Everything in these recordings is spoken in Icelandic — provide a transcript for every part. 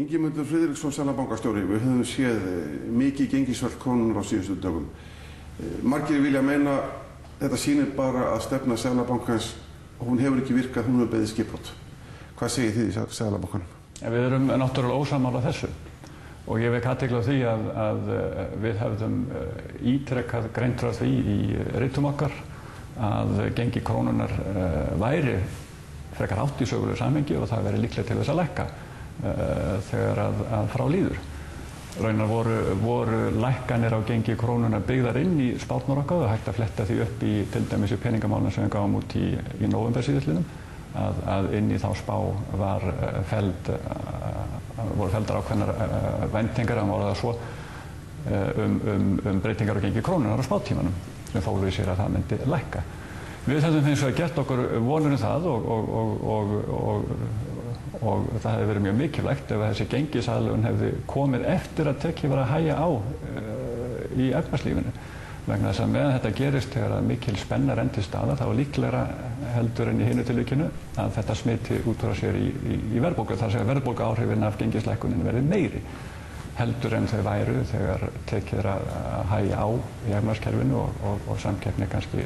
Ingimundur Friðriksson, seðlabankastjóri, við höfum séð mikið gengisfall krónunnar á síðustu dögum. Margir vilja meina þetta sýnir bara að stefna Seðlabankans og hún hefur ekki virkað, hún hefur beðið skipbrot. Hvað segir þið í Seðlabankanum? Við erum náttúrulega ósammála þessu og ég vek athygli á því að við hefðum ítrekað greint frá því í ritum okkar að gengi krónunnar væri frekar hátt í sögulegu samhengi og það væri líklega til þess að lækka þegar að frá líður. Raunar voru lækkanir á gengi krónunnar byggðar inn í spárnar okkar og hægt að fletta því upp í til dæmis í peningamálum sem við gáum út í nóvember síðastliðnum að inn í þá spá voru feldar ákveðnar væntingar að orða það svo breytingar á gengi krónunnar á spátímanum sem fólu í sér að það myndi lækka. Við höfum hins vegar gert okkur vonir það og það hefði verið mjög mikilvægt ef þessi gengisaðlögun hefði komið eftir að tekið var að hægja á í efnahagslífinu. Vegna þess að meðan þetta gerist þegar að mikil spenna er enn til staðar þá er líklegra heldur en í hinu tilvikinu að þetta smiti út frá sér í verðbólgu. Það sé að verðbólguáhrifin af gengislækkunin verði meiri heldur en þau væru þegar tekið er að hægja á í efnahagskerfinu og samkeppni kannski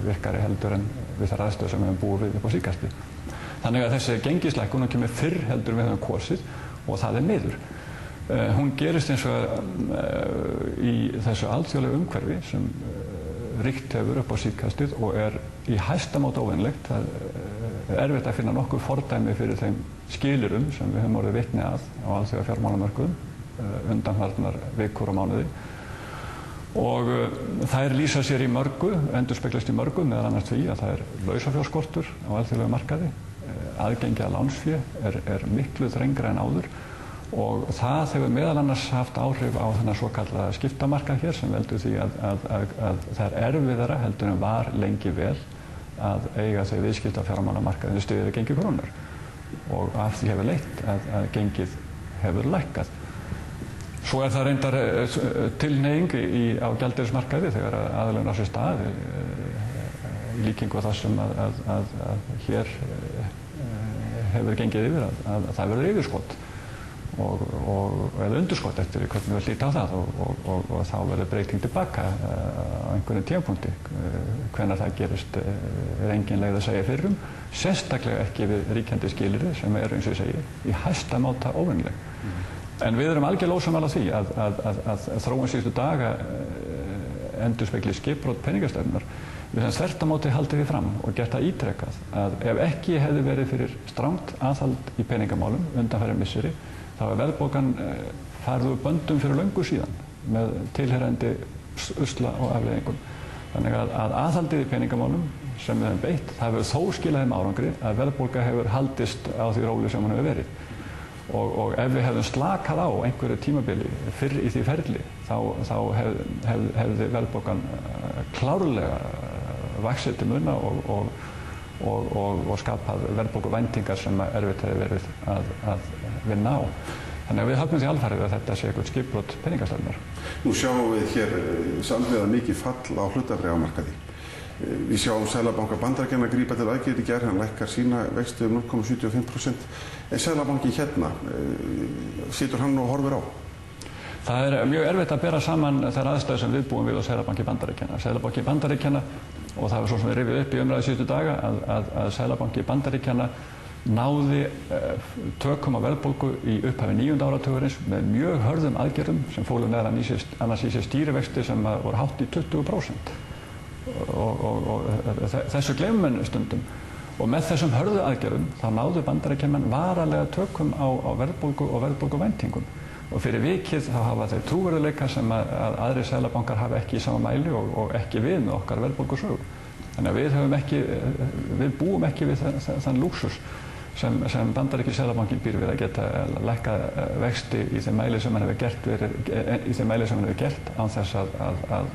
virkari heldur en við þær aðstöðu sem við höfum búið við upp á síðkastið. Þannig að þessi gengislækkun kemur fyrr heldur við höfum kosið og það er miður. Hún gerist eins og í þessu alþjóðlegu umhverfi sem ríkt hefur upp á síðkastið og er í hæsta máta óvenjulegt. Það er erfitt að finna nokkur fordæmi fyrir þeim skilyrðum sem við höfum orðið vitni að á alþjóða fjármálamörkuðum undanfarnar vikur og mánuði. Og þær lýsa sér í mörgu, endurspeglast í mörgu, meðal annars því að það er lausafjárskortur á alþjóðlegum markaði. Aðgengi að lánsfé er miklu þrengra en áður og það hefur meðal annars haft áhrif á þennan svokallaða skiptamarkað hér sem veldur því að það er erfiðara heldur en var lengi vel að eiga þau viðskipta á fjármálamarkaðinu styðjandi gengi krónunnar og af því hefur leitt að gengið hefur lækkað. Svo er það reyndar tilhneiging á gjaldeyrismarkaði þegar aðlögun á sér stað í líkingu á það sem að hér hefur gengið yfir að það verður yfirskot eða underskot eftir hvernig við líta á það og þá verður breyting tilbaka á einhverjum tímapunkti. Hvenær það gerist er engin leið að segja fyrir sérstaklega ekki við ríkjandi skilyrði sem eru eins og ég segi í hæsta máta óvenjuleg. En við erum algjörlega ósammála því að þróun síðustu daga endurspegli skipbrot peningastefnunnar. Við höfum þvert á móti haldið því fram og gert það ítrekað að ef ekki hefði verið fyrir strangt aðhald í peningamálum undanfarin misseri þá er verðbólgan farið úr böndum fyrir löngu síðan með tilheyrandi usla og afleiðingum. Þannig að aðhaldið í peningamálum sem við höfum beitt, það hefur þó skilað þeim árangri að verðbólga hefur haldist á því róli sem hann hefur verið. Og ef við hefðum slakað á einhverju tímabili fyrr í því ferli þá hefði verðbólgan klárlega vaxið til muna og skapað verðbólguvæntingar sem erfitt hefði verið að vinna á. Þannig að við höfum því alfarið að þetta sé eitthvað skipbrot peningastefnunnar. Nú sjáum við hér samhliða mikið fall á hlutabréfamarkaði. Við sjáum Seðlabanka Bandaríkjanna grípa til aðgerða í gær, hann lækkar sína vexti 0,75%. En Seðlabankinn hérna, situr hann og horfir á? Það er mjög erfitt að bera saman þær aðstæður sem við búum við á Seðlabanki Bandaríkjanna. Seðlabanki Bandaríkjanna, og það var svo sem við rifið upp í umræðu síðustu daga, að Seðlabanki Bandaríkjanna náði tökum á verðbólgu í upphafi 9. áratugurins með mjög hörðum aðgerðum sem fólu meðal annars í sér stýrivexti sem voru hátt í 20%. Og þessu gleymum menn stundum og með þessum hörðu aðgerðum þá náðu Bandaríkjamenn varanlega tökum á verðbólgu og verðbólguvæntingum og fyrir vikið þá hafa þeir trúverðugleika sem að aðrir seðlabankar hafa ekki í sama mæli og ekki við með okkar verðbólgusögu. Þannig að við búum ekki við þann lúxus sem Bandaríski seðlabankinn býr við að geta lækkað vexti í þeim mæli sem hann hefur gert án þess að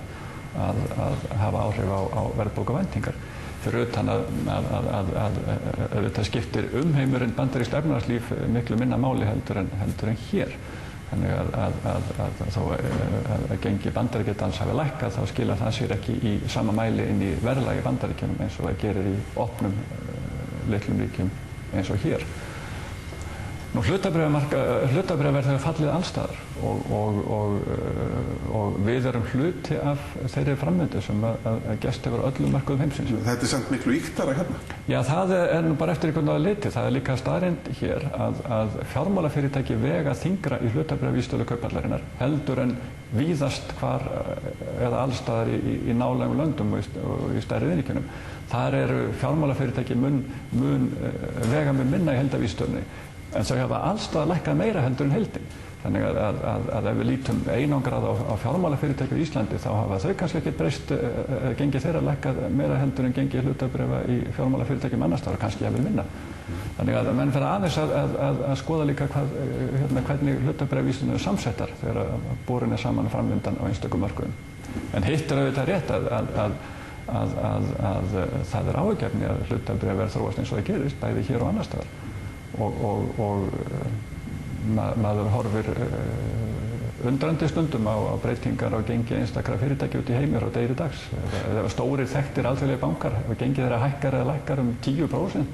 hafa áhrif á verðbólguvæntingar. Fyrir utan að þetta skiptir umheimurinn bandarískt efnahagslíf miklu minna máli heldur en hér. Þannig að þó að gengi Bandaríkjadals hafi lækkað þá skilar það sér ekki í sama mæli inn í verðlagi Bandaríkjunum eins og það gerir í opnum litlum ríkjum eins og hér. Nú, hlutabréfaverð hefur fallið allstaðar og við erum hluti af þeirri framvindu sem að gerst hefur öllum mörkuðum heimsins. Þetta sant miklu ýktara hérna? Já, það nú bara eftir einhvern veginn litið. Það líka staðreynd hér að fjármálafyrirtæki vega þyngra í hlutabréfavísitölu Kauphallarinnar heldur en víðast hvar eða allstaðar í nálægum löndum og í stærri iðnríkjunum. Þar eru fjármálafyrirtæki mun vega með minna í heildarvísitölunni. En þau hafa allstað lækkað meira heldur en heildin. Þannig að ef við lítum einangrað á fjármálafyrirtæki í Íslandi þá hafa þau kannski ekki breyst gengi þeirra lækkað meira heldur en gengi hlutabréfa í fjármálafyrirtækjum annars staðar, kannski jafnvel minna. Þannig að menn fer aðeins að skoða líka hvernig hlutabréfavísitölur eru samsettar þegar borin saman framvindan á einstökum mörkuðum. En hitt auðvitað rétt að það áhyggjuefni að hlutabréfaverð þróast eins og það gerist, bæði hér og annars staðar. Og maður horfir undrandi stundum á breytingar á gengi einstakra fyrirtækja út í heimi frá degi til dags. Ef stórir þekktir alþjóðlegir bankar hafa gengið þeirra hækkar eða lækkar 10%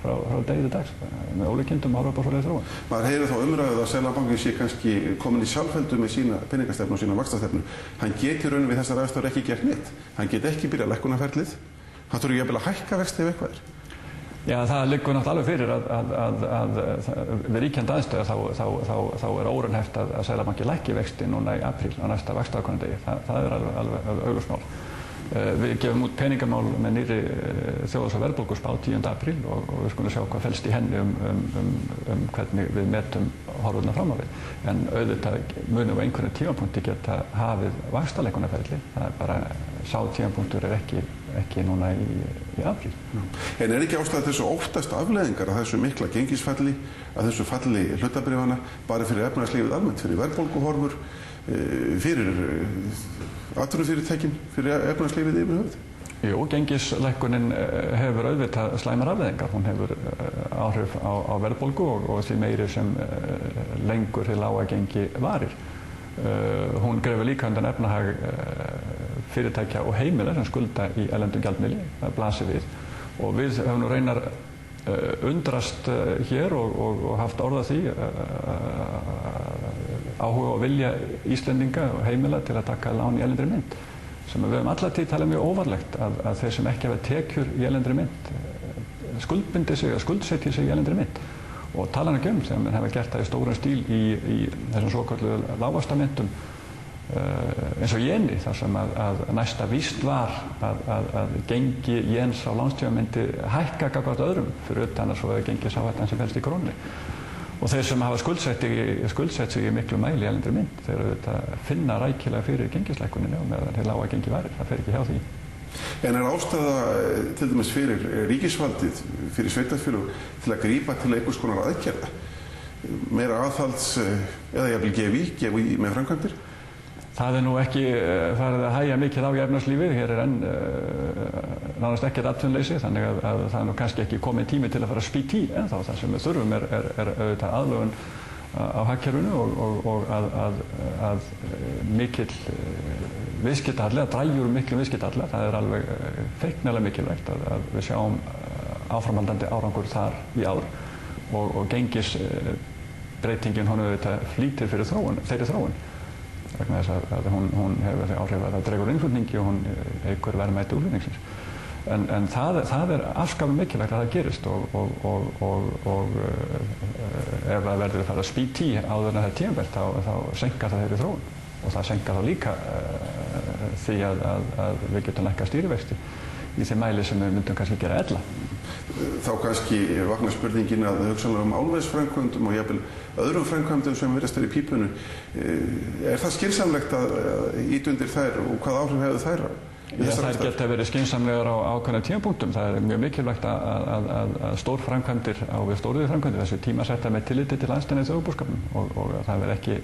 frá degi til dags. Með ólíkindum horfa upp á svoleiðis þróun. Maður heyrir þá umræðu að Seðlabankinn sé kannski komin í sjálfheldu með sína peningastefnu og sína vaxtastefnu. Hann geti raun við þessar aðstæður ekki gert neitt. Hann geti ekki byrjað lækkunarferlið. Hann þurfi jafnvel að hækka vexti ef eitthvað er. Já, það liggur náttúrulega alveg fyrir að við ríkjandi aðstöðu þá er óraunhæft að Seðlabankinn lækki vexti núna í apríl á næsta vaxtaákvörðundegi. Það er alveg augljóst mál. Við gefum út peningamál með nýrri þjóðhags- og verðbólguspá 10. apríl og við skulum sjá hvað felst í henni hvernig við metum horfurnar fram á við. En auðvitað munum á einhverjum tímapunkti geta hafið vaxtalækkunarferli. Það er bara sá tímapunktur er ekki núna í apríl. En er ekki ástæða þessu óttast afleiðingar að þessu mikla gengisfalli, að þessu falli hlutabréfanna bara fyrir efnahagslífið almennt, fyrir verðbólguhorfur, fyrir atvinnufyrirtækin, fyrir efnahagslífið yfir höfuð? Jú, gengislækkunin hefur auðvitað slæmar afleiðingar. Hún hefur áhrif á verðbólgu og því meiri sem lengur hið lága gengi varir. Hún grefur líka undan efnahag fyrirtækja og heimila sem skulda í erlendum gjaldmiðli, það blasir við. Og við höfum nú reynar undrast hér og haft orð á því áhuga og vilja Íslendinga og heimila til að taka lán í erlendri mynt. Sem við höfum alla tíð talað mjög óvarlegt að þeir sem ekki hafa tekjur í erlendri mynt skuldbindi sig, skuldsetji sig í erlendri mynt. Og talan ekki þegar menn hafa gert það í stóran stíl í þessum svokölluðu lágvaxtamyntum eins og jéni, þar sem að næsta víst var að gengi jéns á lánstíma myndi hækka gagnvart öðrum fyrir utan að svo gengisáhættan sem felst í krónunni. Og þeir sem hafa skuldsett sig í miklu mæli í erlendri mynt, þeir auðvitað finna rækilega fyrir gengislækkuninni og meðan þeir lága gengi varir, það fer ekki hjá því. En er ástæða til dæmis fyrir ríkisvaldið, fyrir sveitarfélög til að grípa til einhvers konar aðgerða? Meira aðhalds eða jafnvel gefa í með framkvæmdir? Það er nú ekki farið að hægja mikið á í efnahagslífið. Hér er enn nánast ekkert atvinnuleysi, þannig að það er nú kannski ekki komið tími til að fara að spýta í ennþá. Það sem við þurfum er auðvitað aðlögun á hagkerfinu og að mikill viðskiptahalli, að drægjur miklum viðskiptahalli. Það er alveg feiknarlega mikilvægt að við sjáum áframhaldandi árangur þar í ár og gengisbreytingin hún auðvitað flýtir fyrir þeirri þróun. Vegna þess að hún hefur þau áhrif að það dregur innflutningi og hún eykur verðmæti útflutningsins. En það er afskaplega mikilvægt að það gerist og ef það verður að fara að spýta í áður en það er tímabært þá senkar það þeirri þróun og það senkar þá líka því að við getum lækkað stýrivexti í þeim mæli sem við myndum kannski gera ella. Þá kannski vaknar spurningin að hugsanlega álversframkvæmdum og jafnvel öðrum framkvæmdum sem virðast í pípunum. Er það skynsamlegt að ýta undir þær og hvað áhrif hefur þær? Þær geta verið skynsamlegar á ákveðnum tímapunktum. Það er mjög mikilvægt að stórframkvæmdir á við stóriðju framkvæmdir þessu tímasetta með tilliti til aðstæðna í þjóðarbúskapnum og það verður ekki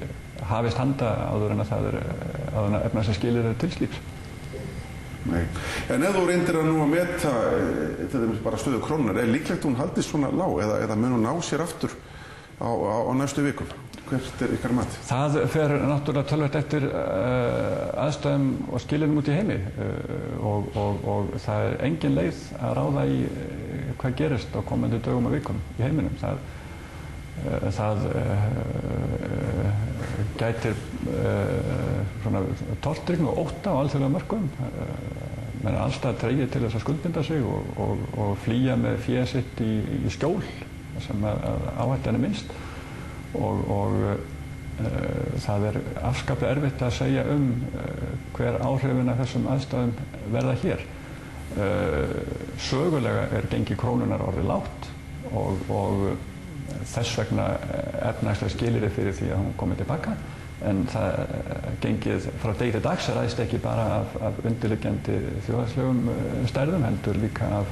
hafist handa áður en að efna sem skilir til slíks. Nei. En ef þú reyndir að nú að meta bara stöðu krónunnar, er líklegt hún haldist svona lág eða mun hún ná sér aftur á næstu vikum? Hvert er ykkar mat? Það fer náttúrulega töluvert eftir aðstæðum og skilyrðum út í heimi og það er engin leið að ráða í hvað gerist á komandi dögum og vikum í heiminum. Það gætir svona tortryggni og ótta á alþjóðlegum mörkuðum. Menn er allstað dregið til þess að skuldbinda sig og flýja með féð sitt í skjól sem áhættan er minnst og það er afskaplega erfitt að segja hver áhrifin af þessum aðstæðum verða hér. Sögulega er gengi krónunnar orðið lágt og þess vegna efnahagslega skilyrði fyrir því að hún komið tilbaka. En gengið frá degi til dags ræðst ekki bara af undirliggjandi þjóðhagslegum stærðum, heldur líka af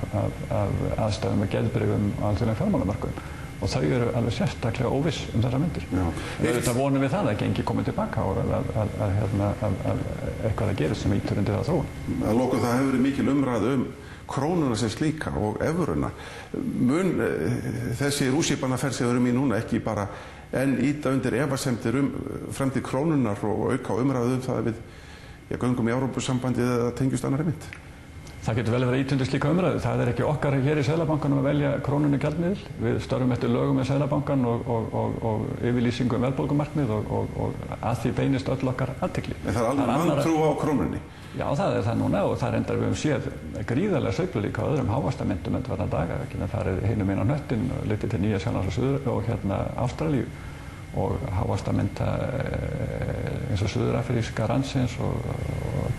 aðstæðum og geðbréfum á alþjóðlegum fjármálamörkuðum. Og þau eru alveg sérstaklega óviss þessar myndir. Auðvitað vonum við það að gengi komið tilbaka og að eitthvað að gerist sem ýtur undir það þróun. Að lokum það hefur verið mikil umræða krónuna sem slíka og evruna. Mun þessi rússíbanaferð sem við erum í núna ekki bara en ýta undir efasemdir framtíð krónunnar og auka á umræðu það að við göngum í Evrópusambandið eða tengjumst annarri mynt? Það getur vel verið ýta undir slíka umræðu. Það er ekki okkar hér í Seðlabankanum að velja krónunni gjaldmiðil. Við störfum eftir lögum með Seðlabankan og yfirlýsingu verðbólgumarkmið og að því beinist öll okkar athygli. En það er alveg vantrú á krónunni? Já, það er það núna og það reyndar við höfum séð gríðarlega sveiflur líka á öðrum hávaxtamyntum undanfarna daga. Við getum farið hinum inn á hnöttinn og litið til Nýja-Sjálflands og Ástralíu og hávaxtamynta eins og suðurafríska randsins og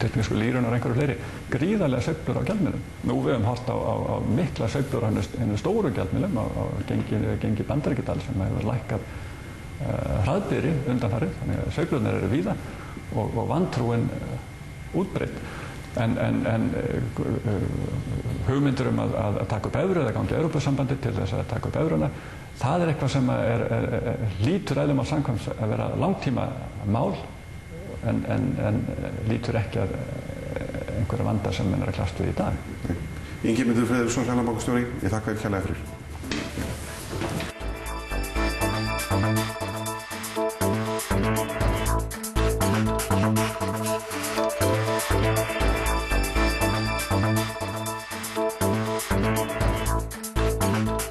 tyrknesku lírunar og einhverju fleiri. Gríðarlega sveiflur á gjaldmiðlum. Nú við höfum horft á mikla sveiflur á hinum stóru gjaldmiðlum, á gengi Bandaríkjadals sem hefur lækkað hraðbyri undanfarið, þannig að sveiflurnar eru víða og vantrúin útbreidd. En hugmyndir að taka upp evru eða ganga í Evrópusambandið til þess að taka upp evruna, það er eitthvað sem lítur eðli máls samkvæmt að vera langtíma mál en lítur ekki að einhverja vanda sem menn er að kljást við í dag. Ingimundur Friðriksson, Seðlabankastjóri, ég þakka þér kærlega fyrir.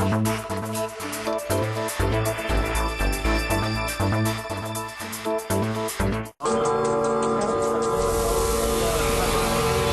Thank you.